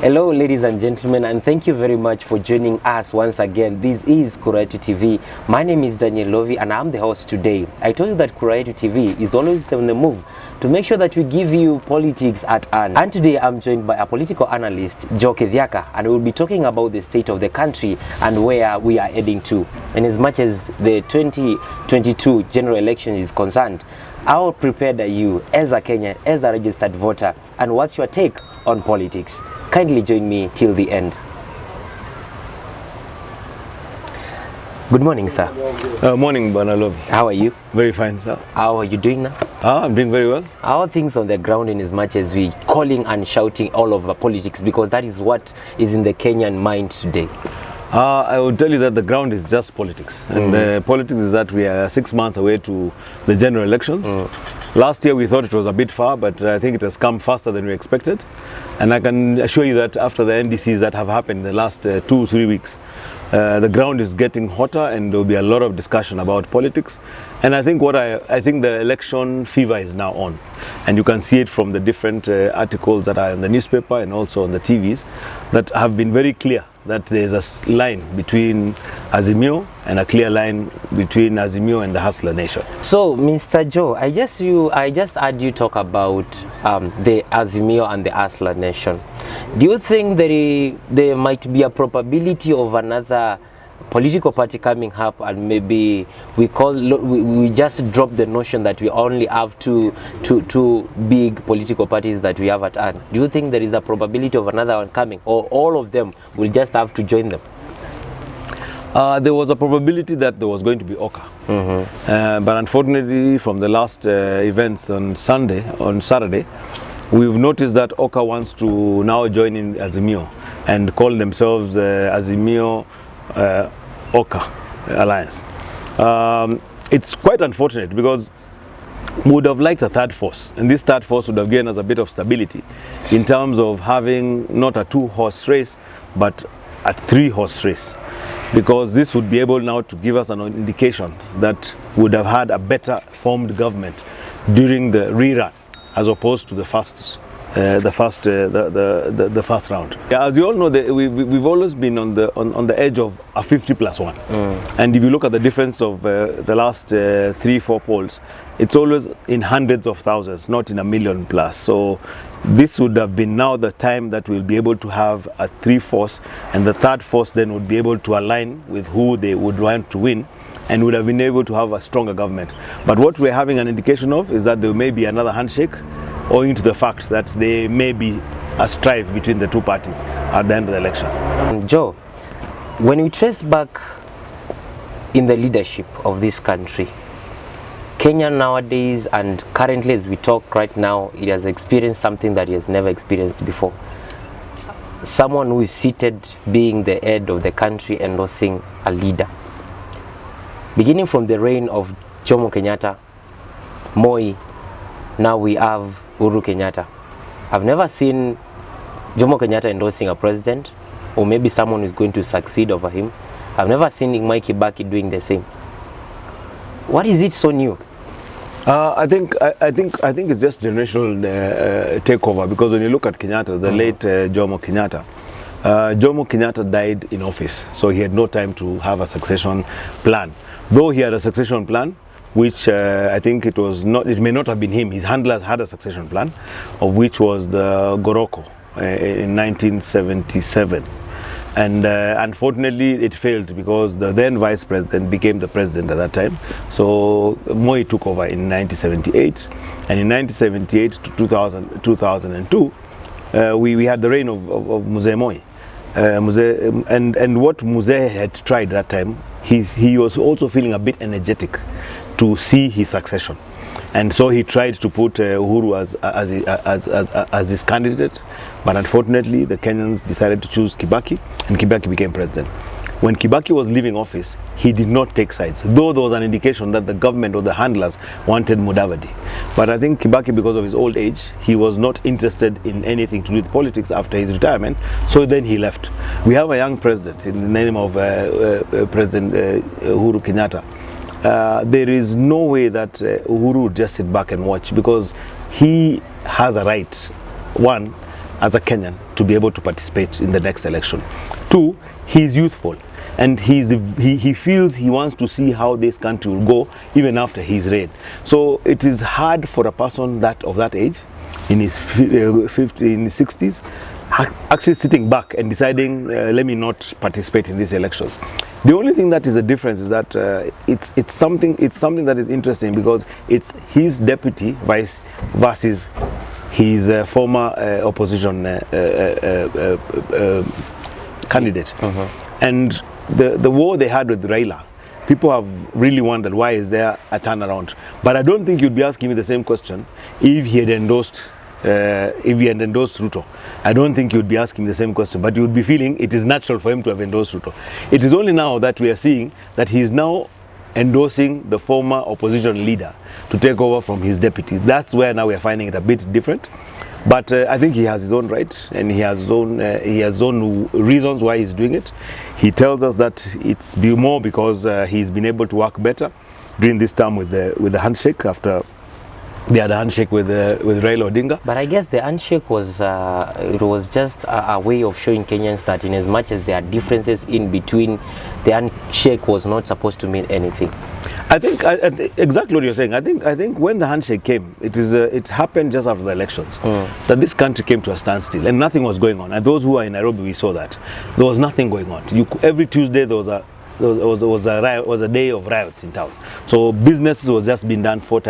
Hello ladies and gentlemen, and thank you very much for joining us once again. This is Kuraitu TV. My name is Daniel Lovi and I'm the host today. I told you that Kuraitu TV is always on the move to make sure that we give you politics at hand. And today I'm joined by a political analyst, Kithyaka, and we'll be talking about the state of the country and where we are heading to. And as much as the 2022 general election is concerned, how prepared are you as a Kenyan, as a registered voter, and what's your take on politics? Kindly join me till the end. Good morning, sir. Morning, Banalovi. How are you? Very fine, sir. How are you doing now? I'm doing very well. How are things on the ground in as much as we calling and shouting all over politics, because that is what is in the Kenyan mind today? I will tell you that the ground is just politics. And the politics is that we are 6 months away to the general elections. Last year we thought it was a bit far, but I think it has come faster than we expected. And I can assure you that after the NDCs that have happened in the last 2-3 weeks, the ground is getting hotter and there will be a lot of discussion about politics. And I think I think the election fever is now on. And you can see it from the different articles that are in the newspaper and also on the TVs that have been very clear that there's a line between Azimio and a clear line between Azimio and the Hustler Nation. So, Mr. Joe, I just heard you talk about the Azimio and the Hustler Nation. Do you think there might be a probability of another political party coming up, and maybe we just drop the notion that we only have two big political parties that we have at hand? Do you think there is a probability of another one coming, or all of them will just have to join them? There was a probability that there was going to be Oka, but unfortunately from the last events on Saturday, we've noticed that Oka wants to now join in Azimio and call themselves Azimio Oka Alliance. It's quite unfortunate because we would have liked a third force, and this third force would have given us a bit of stability in terms of having not a 2-horse race but a 3-horse race, because this would be able now to give us an indication that we would have had a better formed government during the rerun as opposed to the first round. Yeah, as you all know, we've always been on the edge of a 50+1, and if you look at the difference of the last 3-4 polls, it's always in hundreds of thousands, not in a million plus. So this would have been now the time that we'll be able to have a 3-force, and the third force then would be able to align with who they would want to win, and would have been able to have a stronger government. But what we're having an indication of is that there may be another handshake, owing to the fact that there may be a strife between the two parties at the end of the election. Joe, when we trace back in the leadership of this country, Kenya nowadays and currently as we talk right now, it has experienced something that it has never experienced before. Someone who is seated being the head of the country, endorsing a leader. Beginning from the reign of Jomo Kenyatta, Moi, now we have Uhuru Kenyatta. I've never seen Jomo Kenyatta endorsing a president, or maybe someone who's going to succeed over him. I've never seen Mike Kibaki doing the same. What is it so new? I think it's just generational takeover, because when you look at Kenyatta, the late Jomo Kenyatta died in office, so he had no time to have a succession plan. Though he had a succession plan, which I think it may not have been him. His handlers had a succession plan, of which was the Goroko in 1977. And unfortunately it failed because the then vice president became the president at that time. So Moi took over in 1978, and in 1978 to 2002, we had the reign of Mzee Moi. And what Mzee had tried that time, he was also feeling a bit energetic to see his succession, and so he tried to put Uhuru as his candidate, but unfortunately the Kenyans decided to choose Kibaki, and Kibaki became president. When Kibaki was leaving office, he did not take sides, though there was an indication that the government or the handlers wanted Mudavadi. But I think Kibaki, because of his old age, he was not interested in anything to do with politics after his retirement, so then he left. We have a young president in the name of President Uhuru Kenyatta. There is no way that Uhuru would just sit back and watch, because he has a right, one, as a Kenyan to be able to participate in the next election. Two, he's youthful, and he feels he wants to see how this country will go even after his reign. So it is hard for a person of that age, in his 60s, actually sitting back and deciding, let me not participate in these elections. The only thing that is a difference is that it's something that is interesting, because it's his deputy vice versus his former opposition candidate. And the war they had with Raila, people have really wondered, why is there a turnaround? But I don't think you'd be asking me the same question if he had endorsed Ruto. I don't think you'd be asking the same question, but you'd be feeling it is natural for him to have endorsed Ruto. It is only now that we are seeing that he is now endorsing the former opposition leader to take over from his deputy. That's where now we are finding it a bit different. But I think he has his own right, and he has his own reasons why he's doing it. He tells us that it's more because he's been able to work better during this time with the handshake, after they had a handshake with Raila Odinga. But I guess the handshake was it was just a way of showing Kenyans that in as much as there are differences in between, the handshake was not supposed to mean anything. I think exactly what you're saying. I think when the handshake came, it happened just after the elections, that this country came to a standstill and nothing was going on. And those who are in Nairobi, we saw that there was nothing going on. Every Tuesday there was a day of riots in town. So business was just being done 4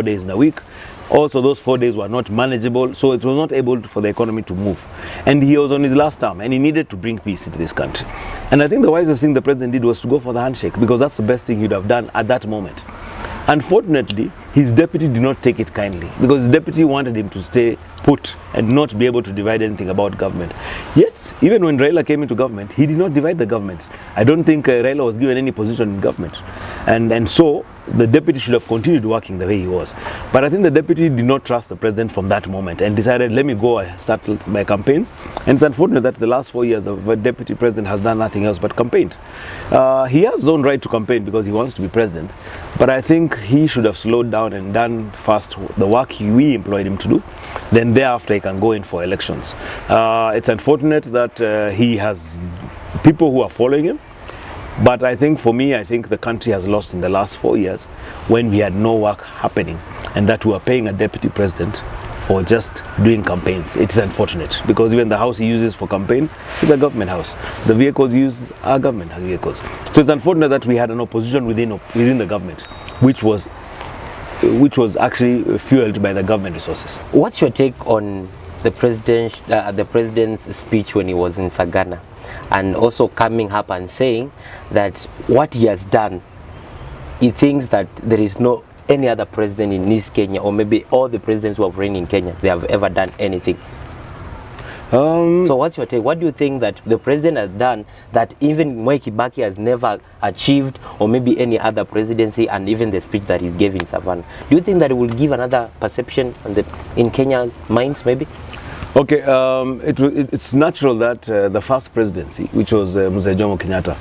days in a week. Also, those 4 days were not manageable, so it was not able for the economy to move. And he was on his last term, and he needed to bring peace into this country. And I think the wisest thing the president did was to go for the handshake, because that's the best thing he'd have done at that moment. Unfortunately, his deputy did not take it kindly, because his deputy wanted him to stay put and not be able to divide anything about government. Yet, even when Raila came into government, he did not divide the government. I don't think Raila was given any position in government. And so, the deputy should have continued working the way he was. But I think the deputy did not trust the president from that moment and decided, let me go and start my campaigns. And it's unfortunate that the last 4 years the deputy president has done nothing else but campaigned. He has his own right to campaign because he wants to be president. But I think he should have slowed down and done first the work we employed him to do. Then thereafter he can go in for elections. It's unfortunate that he has people who are following him. But I think for me, I think the country has lost in the last 4 years when we had no work happening, and that we are paying a deputy president for just doing campaigns. It's unfortunate, because even the house he uses for campaign is a government house. The vehicles used are government vehicles. So it's unfortunate that we had an opposition within the government, which was actually fueled by the government resources. What's your take on the president's speech when he was in Sagana, and also coming up and saying that what he has done, he thinks that there is no any other president in East Kenya, or maybe all the presidents who have reigned in Kenya, they have ever done anything? So what's your take? What do you think that the president has done that even Mwai Kibaki has never achieved, or maybe any other presidency, and even the speech that he gave in Savannah? Do you think that it will give another perception in Kenya's minds, maybe? Okay, it's natural that the first presidency, which was Mzee Jomo Kenyatta,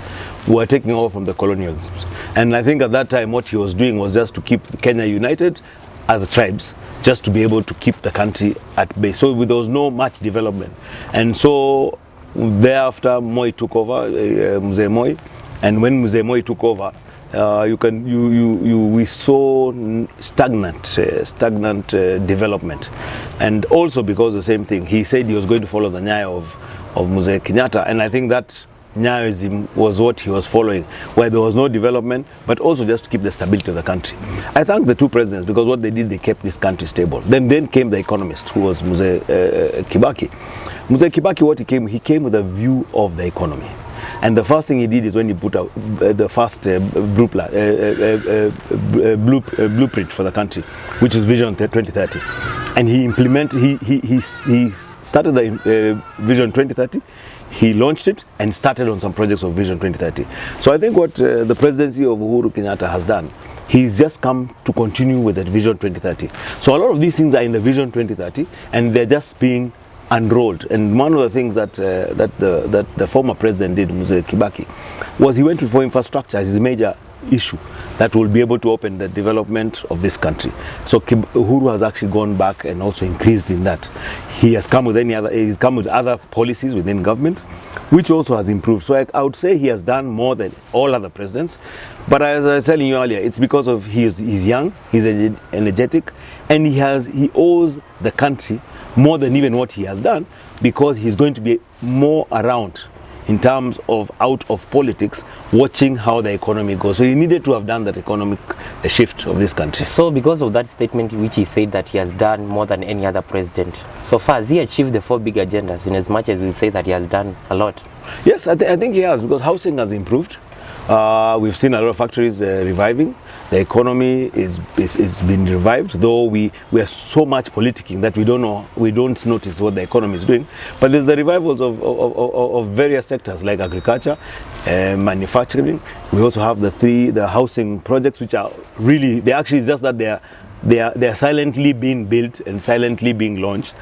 were taking over from the colonials. And I think at that time what he was doing was just to keep Kenya united as tribes, just to be able to keep the country at bay. So there was no much development. And so thereafter Moi took over, Mzee Moi, and when Mzee Moi took over, we saw stagnant development. And also because the same thing, he said he was going to follow the Nyayo of Mzee Kenyatta, and I think that Nyayoism was what he was following, where there was no development, but also just to keep the stability of the country. I thank the two presidents, because what they did, they kept this country stable. Then came the economist, who was Mzee Kibaki. Mzee Kibaki, he came with a view of the economy. And the first thing he did is when he put out the first blueprint for the country, which is Vision 2030. And he started the Vision 2030, he launched it and started on some projects of Vision 2030. So I think what the presidency of Uhuru Kenyatta has done, he's just come to continue with that Vision 2030. So a lot of these things are in the Vision 2030, and they're just being unrolled. And one of the things that the former president did, Mzee Kibaki, was he went for infrastructure as his major issue that will be able to open the development of this country. So Uhuru has actually gone back and also increased in that. He has come with other policies within government, which also has improved. So I would say he has done more than all other presidents. But as I was telling you earlier, it's because of he's young, he's energetic, and he owes the country more than even what he has done, because he's going to be more around in terms of out of politics, watching how the economy goes. So he needed to have done that economic shift of this country. So because of that statement which he said that he has done more than any other president, so far has he achieved the 4 big agendas, in as much as we say that he has done a lot? Yes, I think he has, because housing has improved. We've seen a lot of factories reviving. The economy is been revived, though we are so much politicking that we don't notice what the economy is doing. But there's the revivals of various sectors like agriculture, manufacturing. We also have the housing projects, which are really, they actually just that they are silently being built and silently being launched.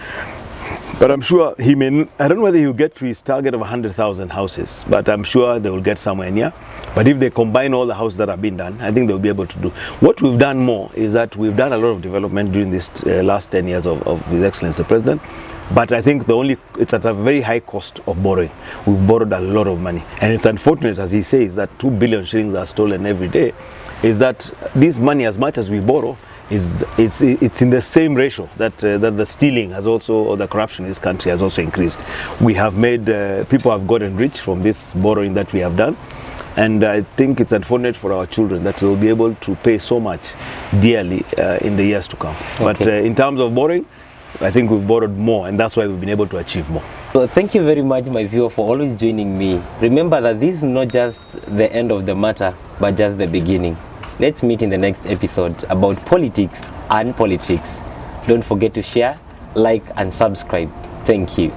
But I'm sure I don't know whether he'll get to his target of 100,000 houses, but I'm sure they will get somewhere near. But if they combine all the houses that have been done, I think they'll be able to do. What we've done more is that we've done a lot of development during this last 10 years of His Excellency the President. But I think it's at a very high cost of borrowing. We've borrowed a lot of money. And it's unfortunate, as he says, that 2 billion shillings are stolen every day, is that this money, as much as we borrow, it's in the same ratio that the stealing has also, or the corruption in this country has also increased. We have made, people have gotten rich from this borrowing that we have done. And I think it's unfortunate for our children that we'll be able to pay so much dearly in the years to come. Okay. But in terms of borrowing, I think we've borrowed more, and that's why we've been able to achieve more. So thank you very much, my viewer, for always joining me. Remember that this is not just the end of the matter, but just the beginning. Let's meet in the next episode about politics and politics. Don't forget to share, like, and subscribe. Thank you.